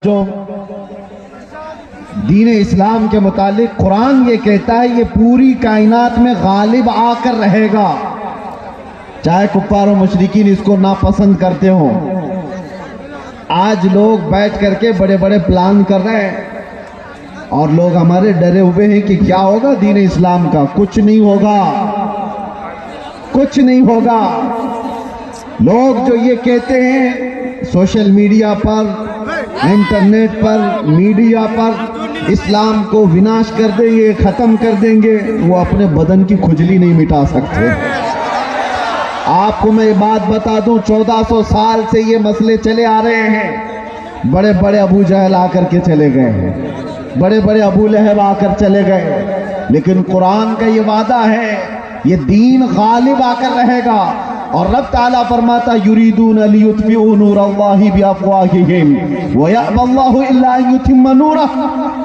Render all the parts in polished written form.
جو دین اسلام کے متعلق قرآن یہ کہتا ہے یہ پوری کائنات میں غالب آ کر رہے گا، چاہے کفار و مشرکین اس کو ناپسند کرتے ہوں۔ آج لوگ بیٹھ کر کے بڑے بڑے پلان کر رہے ہیں اور لوگ ہمارے ڈرے ہوئے ہیں کہ کیا ہوگا دین اسلام کا۔ کچھ نہیں ہوگا، کچھ نہیں ہوگا۔ لوگ جو یہ کہتے ہیں سوشل میڈیا پر، انٹرنیٹ پر، میڈیا پر اسلام کو وناش کر دیں گے، ختم کر دیں گے، وہ اپنے بدن کی کھجلی نہیں مٹا سکتے۔ آپ کو میں یہ بات بتا دوں، 1400 سال سے یہ مسئلے چلے آ رہے ہیں۔ بڑے بڑے ابو جہل آ کر کے چلے گئے ہیں، بڑے بڑے ابو لہب آ کر چلے گئے، لیکن قرآن کا یہ وعدہ ہے یہ دین غالب آ کر رہے گا۔ اور رب تعالیٰ فرماتا یریدون لیطفئوا نور اللہ بافواہہم ویأبی اللہ الا ان یتم نورہ۔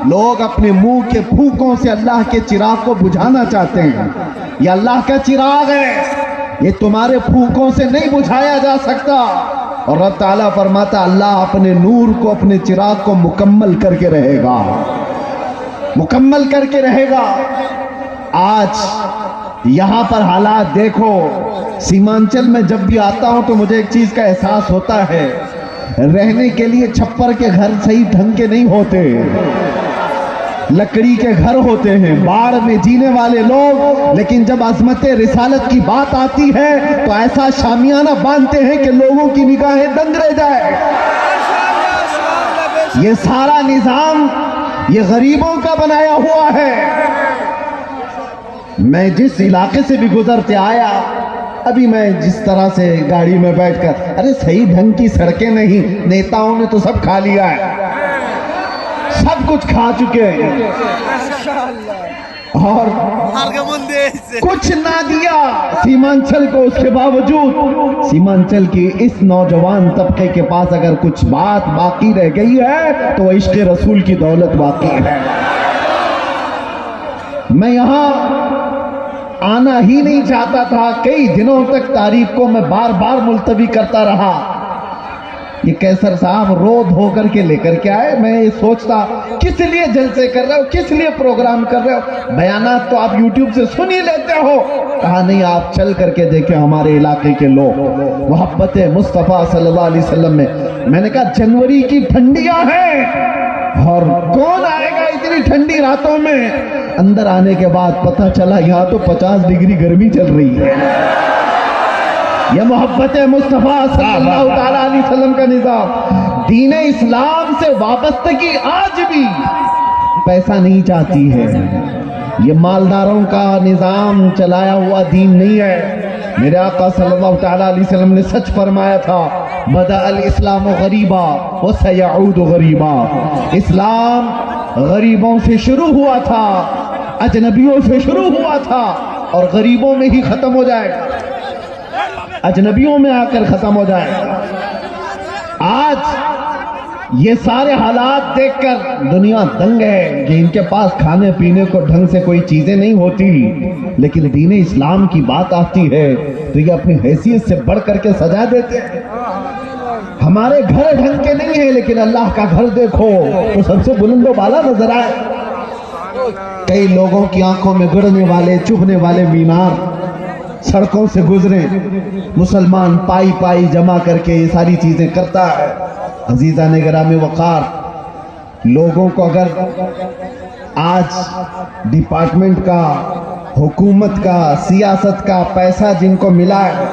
لوگ اپنے منہ کے پھونکوں سے اللہ کے چراغ کو بجھانا چاہتے ہیں۔ یہ اللہ کا چراغ ہے، یہ تمہارے پھونکوں سے نہیں بجھایا جا سکتا۔ اور رب تعالیٰ فرماتا اللہ اپنے نور کو، اپنے چراغ کو مکمل کر کے رہے گا، مکمل کر کے رہے گا۔ آج یہاں پر حالات دیکھو، سیمانچل میں جب بھی آتا ہوں تو مجھے ایک چیز کا احساس ہوتا ہے، رہنے کے لیے چھپر کے گھر صحیح ڈھنگ کے نہیں ہوتے، لکڑی کے گھر ہوتے ہیں، باڑ میں جینے والے لوگ، لیکن جب عظمت رسالت کی بات آتی ہے تو ایسا شامیانہ باندھتے ہیں کہ لوگوں کی نگاہیں دنگ رہ جائے۔ یہ سارا نظام یہ غریبوں کا بنایا ہوا ہے۔ میں جس علاقے سے بھی گزرتے آیا، ابھی میں جس طرح سے گاڑی میں بیٹھ کر، ارے صحیح ڈھنگ کی سڑکیں نہیں، نیتاؤں نے تو سب کھا لیا ہے، سب کچھ کھا چکے ہیں اور کچھ نہ دیا سیمانچل کو۔ اس کے باوجود سیمانچل کی اس نوجوان طبقے کے پاس اگر کچھ بات باقی رہ گئی ہے تو وہ عشق رسول کی دولت باقی ہے۔ میں یہاں آنا ہی نہیں چاہتا تھا، کئی دنوں تک تاریخ کو میں بار بار ملتوی کرتا رہا۔ یہ کیسر صاحب رو دھو کر کے لے کر کے آئے، میں یہ سوچتا کس لیے جلسے کر رہے ہو، کس لیے پروگرام کر رہے ہو، بیانات تو آپ یوٹیوب سے سن ہی لیتے ہو۔ کہا نہیں، آپ چل کر کے دیکھیں ہمارے علاقے کے لوگ محبت مصطفیٰ صلی اللہ علیہ وسلم میں۔ میں نے کہا جنوری کی ٹھنڈیاں ہیں اور کون آئے گا اتنی ٹھنڈی راتوں میں؟ اندر آنے کے بعد پتہ چلا یہاں تو 50 ڈگری گرمی چل رہی ہے۔ یہ محبت مصطفیٰ صلی اللہ تعالیٰ علیہ وسلم کا نظام، دین اسلام سے وابستگی آج بھی پیسہ نہیں چاہتی ہے۔ یہ مالداروں کا نظام چلایا ہوا دین نہیں ہے۔ میرے آقا صلی اللہ تعالیٰ علیہ وسلم نے سچ فرمایا تھا، بدأ الاسلام غریبا وسیعود غریبا۔ اسلام غریبوں سے شروع ہوا تھا، اجنبیوں سے شروع ہوا تھا اور غریبوں میں ہی ختم ہو جائے گا، اجنبیوں میں آ کر ختم ہو جائے گا۔ آج یہ سارے حالات دیکھ کر دنیا دنگ ہے کہ ان کے پاس کھانے پینے کو ڈھنگ سے کوئی چیزیں نہیں ہوتی، لیکن دین اسلام کی بات آتی ہے تو یہ اپنی حیثیت سے بڑھ کر کے سجا دیتے ہیں۔ ہمارے گھر ڈھنگ کے نہیں ہیں، لیکن اللہ کا گھر دیکھو تو سب سے بلند و بالا نظر آئے۔ کئی لوگوں کی آنکھوں میں گڑنے والے، چبھنے والے مینار سڑکوں سے گزرے، مسلمان پائی پائی جمع کر کے یہ ساری چیزیں کرتا ہے۔ عزیزان گرامی وقار، لوگوں کو اگر آج ڈپارٹمنٹ کا، حکومت کا، سیاست کا پیسہ جن کو ملا ہے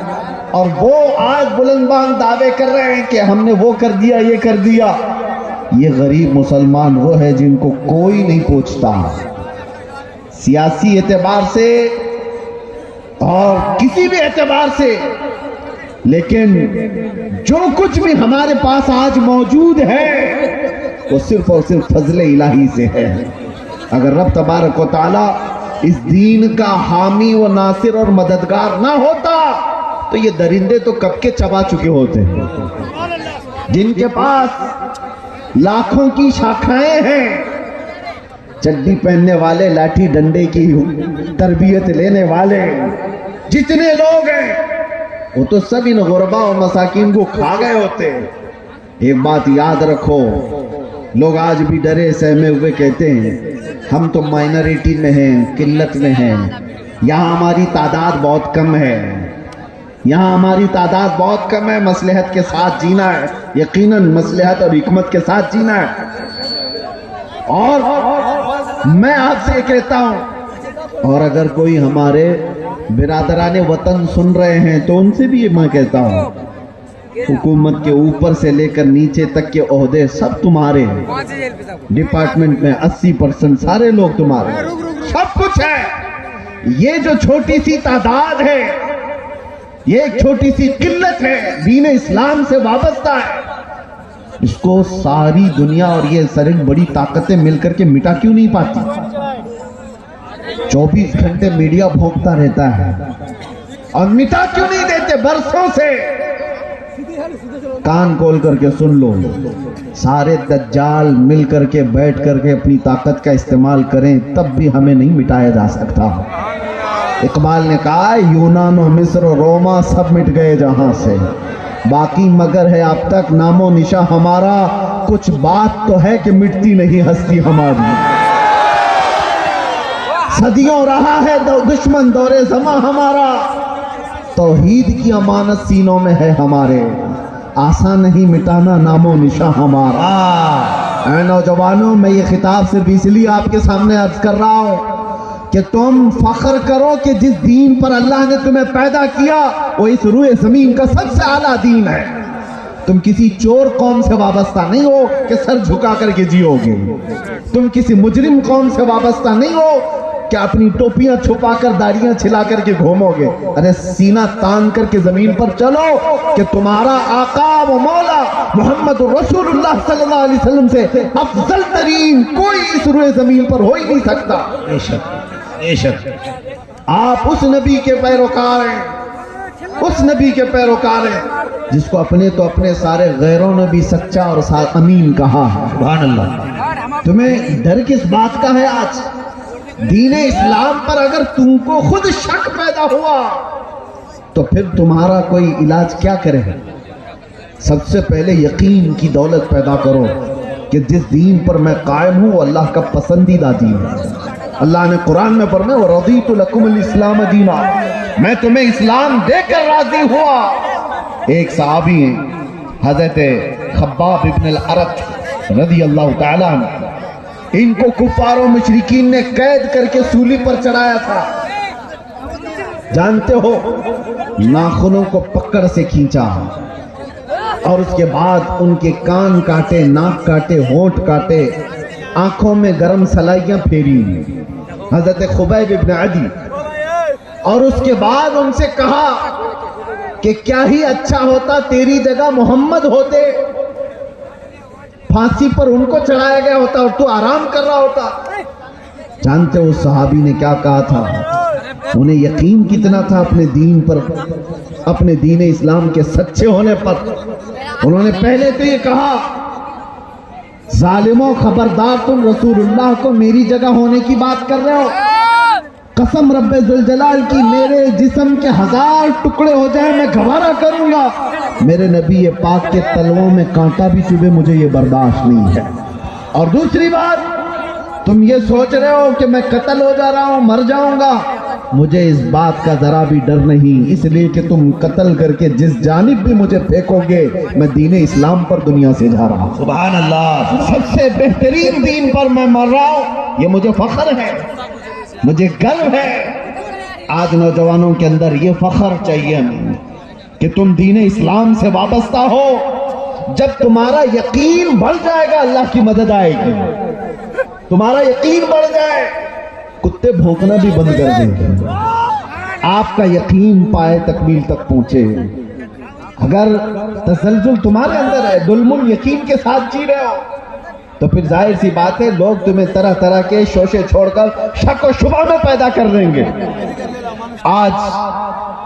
اور وہ آج بلند بانگ دعوے کر رہے ہیں کہ ہم نے وہ کر دیا، یہ کر دیا، یہ غریب مسلمان وہ ہے جن کو کوئی نہیں پوچھتا سیاسی اعتبار سے اور کسی بھی اعتبار سے، لیکن جو کچھ بھی ہمارے پاس آج موجود ہے وہ صرف اور صرف فضل الہی سے ہے۔ اگر رب تبارک و تعالی اس دین کا حامی و ناصر اور مددگار نہ ہوتا تو یہ درندے تو کب کے چبا چکے ہوتے ہیں۔ جن کے پاس لاکھوں کی شاخائیں ہیں، چڈی پہننے والے، لاٹھی ڈنڈے کی تربیت لینے والے جتنے لوگ ہیں وہ تو سب ان غربا اور مساکین کو کھا گئے ہوتے۔ ایک بات یاد رکھو، لوگ آج بھی ڈرے سہمے ہوئے کہتے ہیں ہم تو مائنورٹی میں ہیں، قلت میں ہیں، یہاں ہماری تعداد بہت کم ہے، یہاں ہماری تعداد بہت کم ہے، مصلحت کے ساتھ جینا ہے، یقیناً مصلحت اور حکمت کے ساتھ جینا ہے۔ اور میں آپ سے کہتا ہوں، اور اگر کوئی ہمارے برادران وطن سن رہے ہیں تو ان سے بھی میں کہتا ہوں، حکومت کے اوپر سے لے کر نیچے تک کے عہدے سب تمہارے ہیں، ڈپارٹمنٹ میں 80% سارے لوگ تمہارے، سب کچھ ہے۔ یہ جو چھوٹی سی تعداد ہے، یہ ایک چھوٹی سی قلت ہے، دین اسلام سے وابستہ ہے، اس کو ساری دنیا اور یہ سرنگ بڑی طاقتیں مل کر کے مٹا کیوں نہیں پاتی؟ 24 گھنٹے میڈیا بھونکتا رہتا ہے اور مٹا کیوں نہیں دیتے؟ برسوں سے کان کھول کر کے سن لو، سارے دجال مل کر کے بیٹھ کر کے اپنی طاقت کا استعمال کریں تب بھی ہمیں نہیں مٹایا جا سکتا۔ اقبال نے کہا یونان و مصر و روما سب مٹ گئے جہاں سے، باقی مگر ہے اب تک نام و نشاں ہمارا، کچھ بات تو ہے کہ مٹتی نہیں ہستی ہماری۔ صدیوں رہا ہے دشمن دور زماں ہمارا، توحید کی امانت سینوں میں ہے ہمارے، آسان نہیں مٹانا نام و نشاں ہمارا۔ اے نوجوانوں، میں یہ خطاب صرف اس لیے آپ کے سامنے عرض کر رہا ہوں کہ تم فخر کرو کہ جس دین پر اللہ نے تمہیں پیدا کیا وہ اس روئے زمین کا سب سے اعلیٰ دین ہے۔ تم کسی چور قوم سے وابستہ نہیں ہو کہ سر جھکا کر کے جیو گے، تم کسی مجرم قوم سے وابستہ نہیں ہو کہ اپنی ٹوپیاں چھپا کر داڑیاں چھلا کر کے گھومو گے۔ ارے سینہ تان کر کے زمین پر چلو کہ تمہارا آقا و مولا محمد رسول اللہ صلی اللہ علیہ وسلم سے افضل ترین کوئی اس روئے زمین پر ہو ہی نہیں سکتا۔ بے شک آپ اس نبی کے پیروکار ہیں، اس نبی کے پیروکار ہیں جس کو اپنے تو اپنے سارے غیروں نے بھی سچا اور امین کہا۔ سبحان اللہ۔ تمہیں ڈر کس بات کا ہے؟ آج دین اسلام پر اگر تم کو خود شک پیدا ہوا تو پھر تمہارا کوئی علاج کیا کرے؟ سب سے پہلے یقین کی دولت پیدا کرو کہ جس دین پر میں قائم ہوں وہ اللہ کا پسندیدہ دین ہے۔ اللہ نے قرآن میں فرمایا وَرَضِيتُ لَكُمُ الْإِسْلَامَ دِينًا، میں تمہیں اسلام دے کر راضی ہوا۔ ایک صحابی ہیں حضرت خباب ابن الارت رضی اللہ تعالیٰ عنہ، ان کو کفار و مشرکین نے قید کر کے سولی پر چڑھایا تھا۔ جانتے ہو ناخنوں کو پکڑ سے کھینچا اور اس کے بعد ان کے کان کاٹے، ناک کاٹے، ہونٹ کاٹے، آنکھوں میں گرم سلائیاں پھیری حضرت خبیب ابن عدی، اور اس کے بعد ان سے کہا کہ کیا ہی اچھا ہوتا تیری جگہ محمد ہوتے، پھانسی پر ان کو چڑھایا گیا ہوتا اور تو آرام کر رہا ہوتا۔ جانتے ہو اس صحابی نے کیا کہا تھا؟ انہیں یقین کتنا تھا اپنے دین پر، اپنے دین اسلام کے سچے ہونے پر۔ انہوں نے پہلے تو یہ کہا ظالموں خبردار، تم رسول اللہ کو میری جگہ ہونے کی بات کر رہے ہو، قسم رب ذوالجلال کی میرے جسم کے 1000 ٹکڑے ہو جائیں میں گوارا کروں گا، میرے نبی پاک کے تلووں میں کانٹا بھی چبھے مجھے یہ برداشت نہیں ہے۔ اور دوسری بات، تم یہ سوچ رہے ہو کہ میں قتل ہو جا رہا ہوں، مر جاؤں گا، مجھے اس بات کا ذرا بھی ڈر نہیں، اس لیے کہ تم قتل کر کے جس جانب بھی مجھے پھینکو گے میں دین اسلام پر دنیا سے جا رہا ہوں۔ سبحان اللہ، سب سے بہترین دین پر میں مر رہا ہوں، یہ مجھے فخر ہے، مجھے گرو ہے۔ آج نوجوانوں کے اندر یہ فخر چاہیے ہمیں کہ تم دین اسلام سے وابستہ ہو۔ جب تمہارا یقین بڑھ جائے گا اللہ کی مدد آئے گی، تمہارا یقین بڑھ جائے کتے بھونکنا بھی بند کر دیں، آپ کا یقین پائے تکمیل تک پہنچے۔ اگر تسلسل تمہارے اندر ہے، ظلم یقین کے ساتھ جی رہے ہو، تو پھر ظاہر سی بات ہے لوگ تمہیں طرح طرح کے شوشے چھوڑ کر شک و شبہ میں پیدا کر دیں گے۔ آج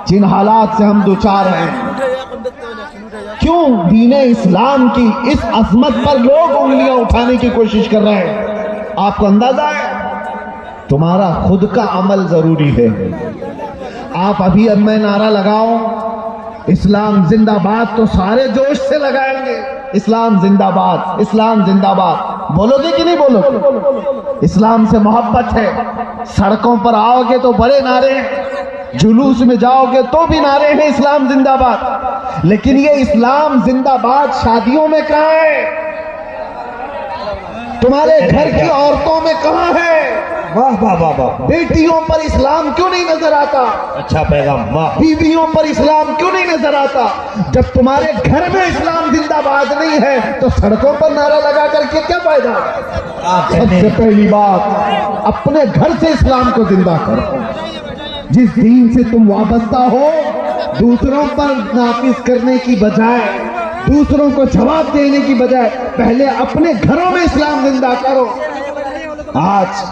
جن حالات سے ہم دوچار ہیں، کیوں دین اسلام کی اس عظمت پر لوگ انگلیاں اٹھانے کی کوشش کر رہے ہیں؟ آپ کو اندازہ ہے تمہارا خود کا عمل ضروری ہے۔ آپ ابھی اب میں نعرہ لگاؤں اسلام زندہ باد تو سارے جوش سے لگائیں گے، اسلام زندہ باد، اسلام زندہ باد۔ بولو گے کہ نہیں بولو گے؟ اسلام سے محبت ہے، سڑکوں پر آؤ گے تو بڑے نعرے ہیں، جلوس میں جاؤ گے تو بھی نعرے ہیں اسلام زندہ باد، لیکن یہ اسلام زندہ باد شادیوں میں کہاں ہے؟ تمہارے گھر کی عورتوں میں کہاں ہے؟ واہ واہ واہ واہ، بیٹیوں پر اسلام کیوں نہیں نظر آتا؟ اچھا پیغام، واہ، بیویوں پر اسلام کیوں نہیں نظر آتا؟ جب تمہارے گھر میں اسلام زندہ باد نہیں ہے تو سڑکوں پر نعرہ لگا کر کے کیا فائدہ؟ سب سے پہلی بات، اپنے گھر سے اسلام کو زندہ کرو۔ جس دین سے تم وابستہ ہو، دوسروں پر نافذ کرنے کی بجائے، دوسروں کو جواب دینے کی بجائے پہلے اپنے گھروں میں اسلام زندہ کرو۔ آج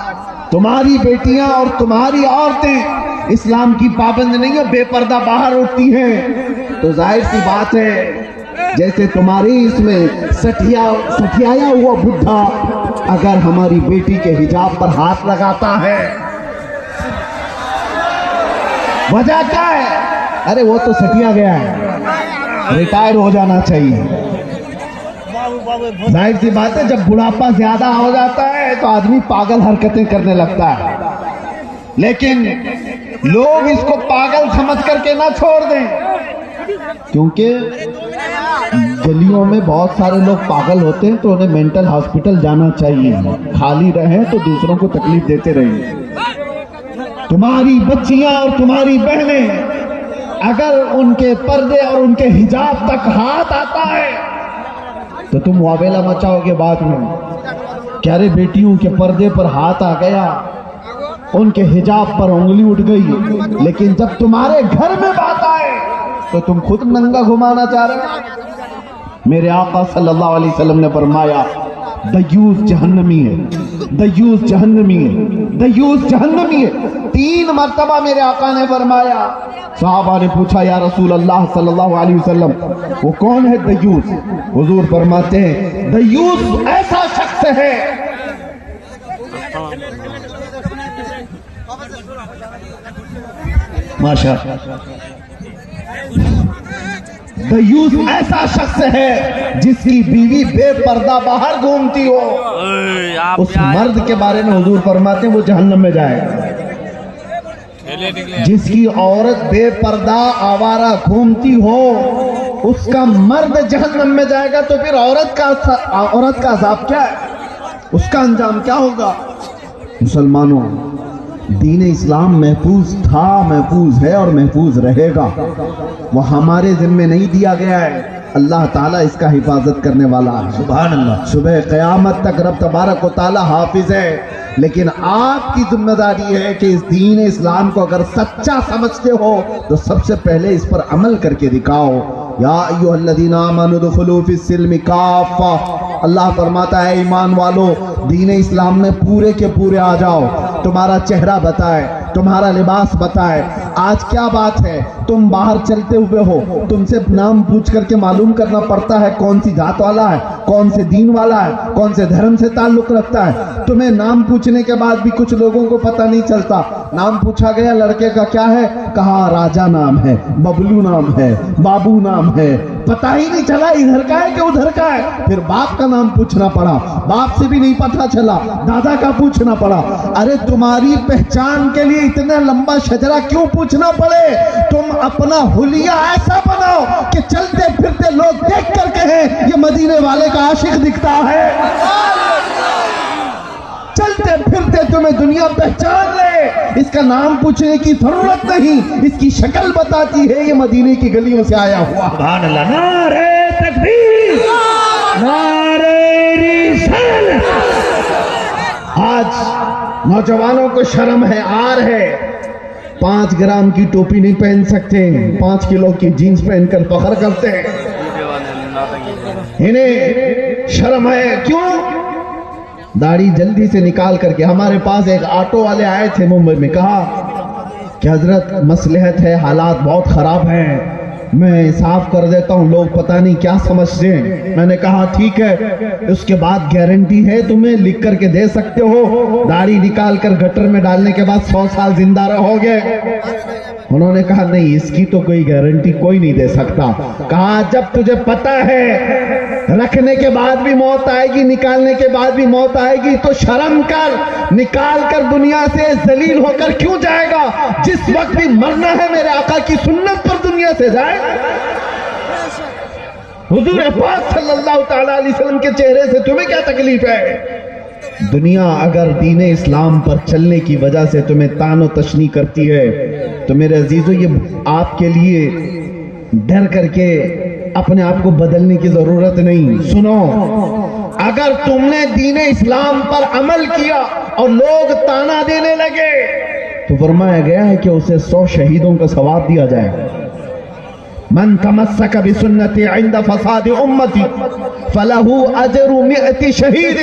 تمہاری بیٹیاں اور تمہاری عورتیں اسلام کی پابند نہیں ہیں، بے پردہ باہر اٹھتی ہیں، تو ظاہر سی بات ہے جیسے تمہاری اس میں سٹھیایا ہوا بڈھا اگر ہماری بیٹی کے حجاب پر ہاتھ لگاتا ہے، وجہ کیا ہے؟ ارے وہ تو سٹیا گیا ہے، ریٹائر ہو جانا چاہیے۔ ظاہر سی بات ہے جب بڑھاپا زیادہ ہو جاتا ہے تو آدمی پاگل حرکتیں کرنے لگتا ہے، لیکن لوگ اس کو پاگل سمجھ کر کے نہ چھوڑ دیں، کیونکہ گلیوں میں بہت سارے لوگ پاگل ہوتے ہیں تو انہیں مینٹل ہاسپٹل جانا چاہیے، خالی رہیں تو دوسروں کو تکلیف دیتے رہیں۔ تمہاری بچیاں اور تمہاری بہنیں اگر ان کے پردے اور ان کے حجاب تک ہاتھ آتا ہے تو تم واویلا مچاؤ گے بعد میں، کیا رے بیٹیوں کے پردے پر ہاتھ آ گیا، ان کے حجاب پر انگلی اٹھ گئی، لیکن جب تمہارے گھر میں بات آئے تو تم خود ننگا گھمانا چاہ رہے ہو۔ میرے آقا صلی اللہ علیہ وسلم نے فرمایا دیوس جہنمی ہے، دیوس جہنمی ہے، دیوس جہنمی ہے، 3 مرتبہ میرے آقا نے فرمایا۔ صحابہ نے پوچھا یا رسول اللہ صلی اللہ علیہ وسلم وہ کون ہے دیوس؟ حضور فرماتے ہیں دیوس ایسا شخص ہے ماشاء دیوس ایسا شخص ہے جس کی بیوی بے پردہ باہر گھومتی ہو، اس مرد کے بارے میں حضور فرماتے ہیں وہ جہنم میں جائے گا۔ جس کی عورت بے پردہ آوارہ گھومتی ہو اس کا مرد جہنم میں جائے گا، تو پھر عورت کا عذاب کیا ہے؟ اس کا انجام کیا ہوگا؟ مسلمانوں، دین اسلام محفوظ تھا، محفوظ ہے اور محفوظ رہے گا، وہ ہمارے ذمے نہیں دیا گیا ہے، اللہ تعالیٰ اس کا حفاظت کرنے والا ہے۔ سبحان اللہ، صبح قیامت تک رب تبارک و تعالیٰ حافظ ہے، لیکن آپ کی ذمہ داری ہے کہ اس دین اسلام کو اگر سچا سمجھتے ہو تو سب سے پہلے اس پر عمل کر کے دکھاؤ۔ یا ایھا الذین آمنوا ادخلوا فی السلم کافہ، اللہ فرماتا ہے ایمان والو دین اسلام میں پورے کے پورے آ جاؤ، تمہارا چہرہ بتائے، تمہارا لباس بتائے۔ آج کیا بات ہے، تم باہر چلتے ہوئے ہو، تم سے نام پوچھ کر کے معلوم کرنا پڑتا ہے کون سی ذات والا ہے، کون سے دین والا ہے، کون سے دھرم سے تعلق رکھتا ہے۔ تمہیں نام پوچھنے کے بعد بھی کچھ لوگوں کو پتہ نہیں چلتا، نام پوچھا گیا لڑکے کا کیا ہے، کہا راجہ نام ہے، ببلو نام ہے، بابو نام ہے، پتہ ہی نہیں چلا ادھر کا ہے کہ ادھر کا ہے۔ پھر باپ کا نام پوچھنا پڑا، باپ سے بھی نہیں پتہ چلا، دادا کا پوچھنا پڑا۔ ارے تمہاری پہچان کے لیے اتنا لمبا شجرہ کیوں پوچھنا پڑے؟ تم اپنا حلیہ ایسا بناؤ کہ چلتے پھرتے لوگ دیکھ کر کہیں یہ مدینے والے کا عاشق دکھتا ہے، چلتے پھرتے تمہیں دنیا پہچان لے، اس کا نام پوچھنے کی ضرورت نہیں، اس کی شکل بتاتی ہے یہ مدینے کی گلیوں سے آیا ہوا۔ سبحان اللہ، نعرہ تکبیر، نعرہ رسالت۔ آج نوجوانوں کو شرم ہے، عار ہے، 5 گرام کی ٹوپی نہیں پہن سکتے، 5 کلو کی جینز پہن کر فخر کرتے ہیں، انہیں شرم ہے۔ کیوں؟ داڑھی جلدی سے نکال کر کے۔ ہمارے پاس ایک آٹو والے آئے تھے ممبئی میں، کہا کہ حضرت مصلحت ہے، حالات بہت خراب ہیں، میں صاف کر دیتا ہوں، لوگ پتہ نہیں کیا سمجھتے ہیں۔ میں نے کہا ٹھیک ہے، اس کے بعد گارنٹی ہے تمہیں، لکھ کر کے دے سکتے ہو، داڑھی نکال کر گٹر میں ڈالنے کے بعد 100 سال زندہ رہو گے۔ انہوں نے کہا نہیں، اس کی تو کوئی گارنٹی کوئی نہیں دے سکتا۔ کہا جب تجھے پتا ہے رکھنے کے بعد بھی موت آئے گی، نکالنے کے بعد بھی موت آئے گی، تو شرم کر، نکال کر دنیا سے ذلیل ہو کر کیوں جائے گا؟ جس وقت بھی مرنا ہے میرے آقا کی سنت پر دنیا سے جائے۔ حضور پاک صلی اللہ تعالیٰ علیہ وسلم کے چہرے سے تمہیں کیا تکلیف ہے؟ دنیا اگر دین اسلام پر چلنے کی وجہ سے تمہیں طعن و تشنیع کرتی ہے تو میرے عزیزو یہ آپ کے لیے ڈر کر کے اپنے آپ کو بدلنے کی ضرورت نہیں۔ سنو، اگر تم نے دین اسلام پر عمل کیا اور لوگ طعنہ دینے لگے تو فرمایا گیا ہے کہ اسے 100 شہیدوں کا ثواب دیا جائے۔ من تمسک بسنتی عند فساد امتی فلہ اجر 100 شہید۔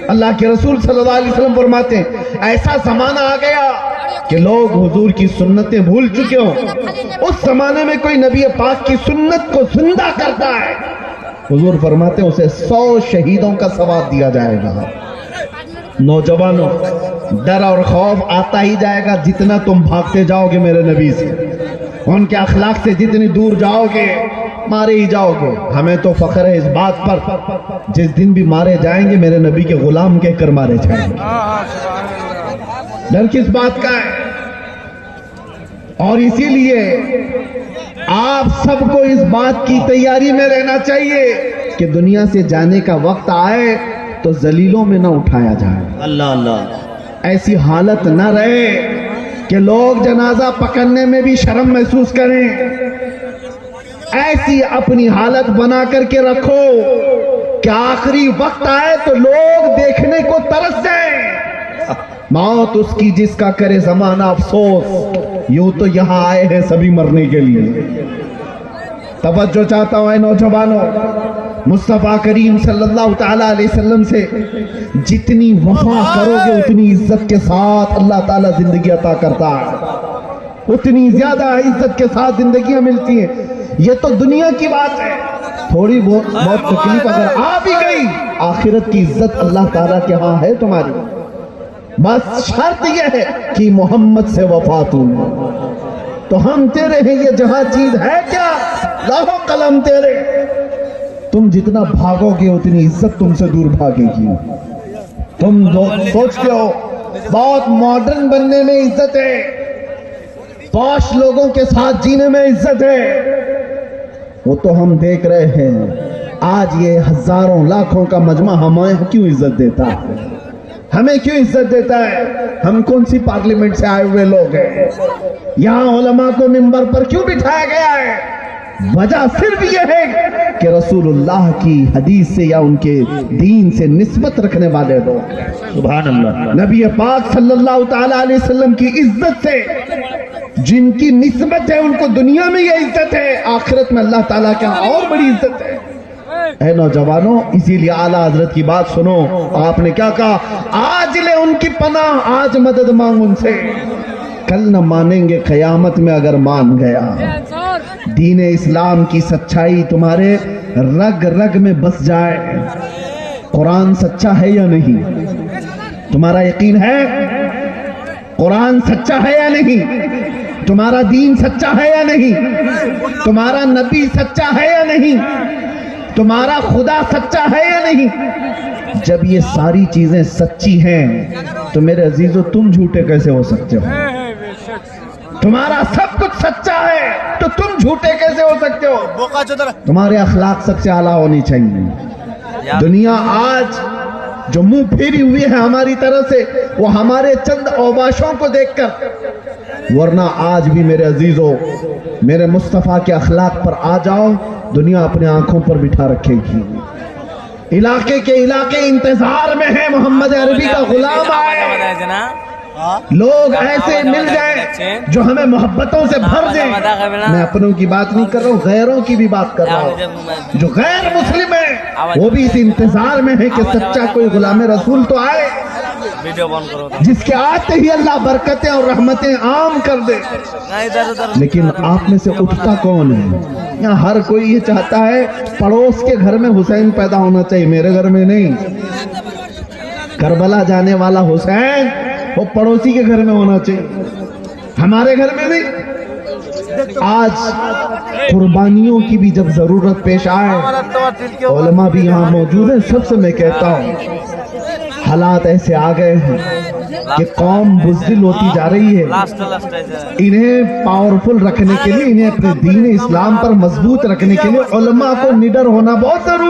اللہ کے رسول صلی اللہ علیہ وسلم فرماتے ہیں ایسا زمانہ آ گیا کہ لوگ حضور کی سنتیں بھول چکے ہوں۔ اس زمانے میں کوئی نبی پاک کی سنت کو زندہ کرتا ہے، حضور فرماتے ہیں اسے 100 شہیدوں کا ثواب دیا جائے گا۔ نوجوانوں، ڈر اور خوف آتا ہی جائے گا جتنا تم بھاگتے جاؤ گے میرے نبی سے، ان کے اخلاق سے جتنی دور جاؤ گے مارے ہی جاؤ گے۔ ہمیں تو فخر ہے اس بات پر جس دن بھی مارے جائیں گے میرے نبی کے غلام کہہ کر مارے جائیں گے۔ ڈر کس بات کا ہے؟ اور اسی لیے آپ سب کو اس بات کی تیاری میں رہنا چاہیے کہ دنیا سے جانے کا وقت آئے تو ذلیلوں میں نہ اٹھایا جائے۔ اللہ اللہ، ایسی حالت نہ رہے کہ لوگ جنازہ پکڑنے میں بھی شرم محسوس کریں۔ ایسی اپنی حالت بنا کر کے رکھو کہ آخری وقت آئے تو لوگ دیکھنے کو ترس جائیں۔ موت اس کی جس کا کرے زمانہ افسوس، یوں تو یہاں آئے ہیں سبھی مرنے کے لیے۔ توجہ چاہتا ہوں اے نوجوانوں، مصطفیٰ کریم صلی اللہ تعالیٰ علیہ وسلم سے جتنی وفا کرو گے اتنی عزت کے ساتھ اللہ تعالیٰ زندگی عطا کرتا ہے، اتنی زیادہ عزت کے ساتھ زندگیاں ملتی ہیں۔ یہ تو دنیا کی بات ہے، تھوڑی بہت تکلیف اگر آ بھی گئی، آخرت کی عزت اللہ تعالیٰ کے ہاں ہے تمہاری۔ بس شرط یہ ہے کہ محمد سے وفا تم، تو ہم تیرے ہیں، یہ جہاں چیز ہے کیا، لاہو قلم تیرے۔ تم جتنا بھاگو گے اتنی عزت تم سے دور بھاگے گی۔ تم سوچتے ہو بہت ماڈرن بننے میں عزت ہے، پوش لوگوں کے ساتھ جینے میں عزت ہے، وہ تو ہم دیکھ رہے ہیں۔ آج یہ ہزاروں لاکھوں کا مجمع ہمیں کیوں عزت دیتا ہے؟ ہمیں کیوں عزت دیتا ہے؟ ہم کون سی پارلیمنٹ سے آئے ہوئے لوگ ہیں؟ یہاں علماء کو منبر پر کیوں بٹھایا گیا ہے؟ وجہ صرف یہ ہے کہ رسول اللہ کی حدیث سے یا ان کے دین سے نسبت رکھنے والے لوگ، سبحان اللہ، نبی پاک صلی اللہ تعالیٰ علیہ وسلم کی عزت سے جن کی نسبت ہے ان کو دنیا میں یہ عزت ہے، آخرت میں اللہ تعالیٰ کا اور بڑی عزت ہے۔ اے نوجوانوں، اسی لیے اعلیٰ حضرت کی بات سنو، آپ نے کیا کہا؟ آج لے ان کی پناہ، آج مدد مانگ ان سے، کل نہ مانیں گے قیامت میں اگر مان گیا۔ دین اسلام کی سچائی تمہارے رگ رگ میں بس جائے۔ قرآن سچا ہے یا نہیں؟ تمہارا یقین ہے قرآن سچا ہے یا نہیں؟ تمہارا دین سچا ہے یا نہیں؟ تمہارا نبی سچا ہے یا نہیں؟ تمہارا خدا سچا ہے یا نہیں؟ جب یہ ساری چیزیں سچی ہیں تو میرے عزیزو تم جھوٹے کیسے ہو سکتے ہو؟ تمہارا سب کچھ سچا ہے تو تم جھوٹے کیسے ہو سکتے ہو؟ تمہارے اخلاق سب سے اعلیٰ ہونی چاہیے۔ دنیا آج جو منہ پھیری ہوئی ہے ہماری طرف سے وہ ہمارے چند اوباشوں کو دیکھ کر، ورنہ آج بھی میرے عزیزو میرے مصطفیٰ کے اخلاق پر آ جاؤ، دنیا اپنے آنکھوں پر بٹھا رکھے گی۔ علاقے کے علاقے انتظار میں ہیں محمد عربی کا غلام آئے، لوگ ایسے مل جائیں جو ہمیں محبتوں سے بھر دیں۔ میں اپنوں کی بات نہیں کر رہا ہوں، غیروں کی بھی بات کر رہا ہوں۔ جو غیر مسلم ہیں وہ بھی اس انتظار میں ہیں کہ سچا کوئی غلام رسول تو آئے جس کے آتے ہی اللہ برکتیں اور رحمتیں عام کر دے۔ لیکن آپ میں سے اٹھتا کون ہے؟ یہاں ہر کوئی یہ چاہتا ہے پڑوس کے گھر میں حسین پیدا ہونا چاہیے، میرے گھر میں نہیں۔ کربلا جانے والا حسین وہ پڑوسی کے گھر میں ہونا چاہیے، ہمارے گھر میں نہیں۔ آج قربانیوں کی بھی جب ضرورت پیش آئے، علماء بھی یہاں موجود ہیں، سب سے میں کہتا ہوں حالات ایسے آ گئے ہیں کہ قوم بزدل ہوتی جا رہی ہے، انہیں پاورفل رکھنے کے لیے، انہیں اپنے دین اسلام پر مضبوط رکھنے کے لیے علماء کو نڈر ہونا بہت ضروری ہے۔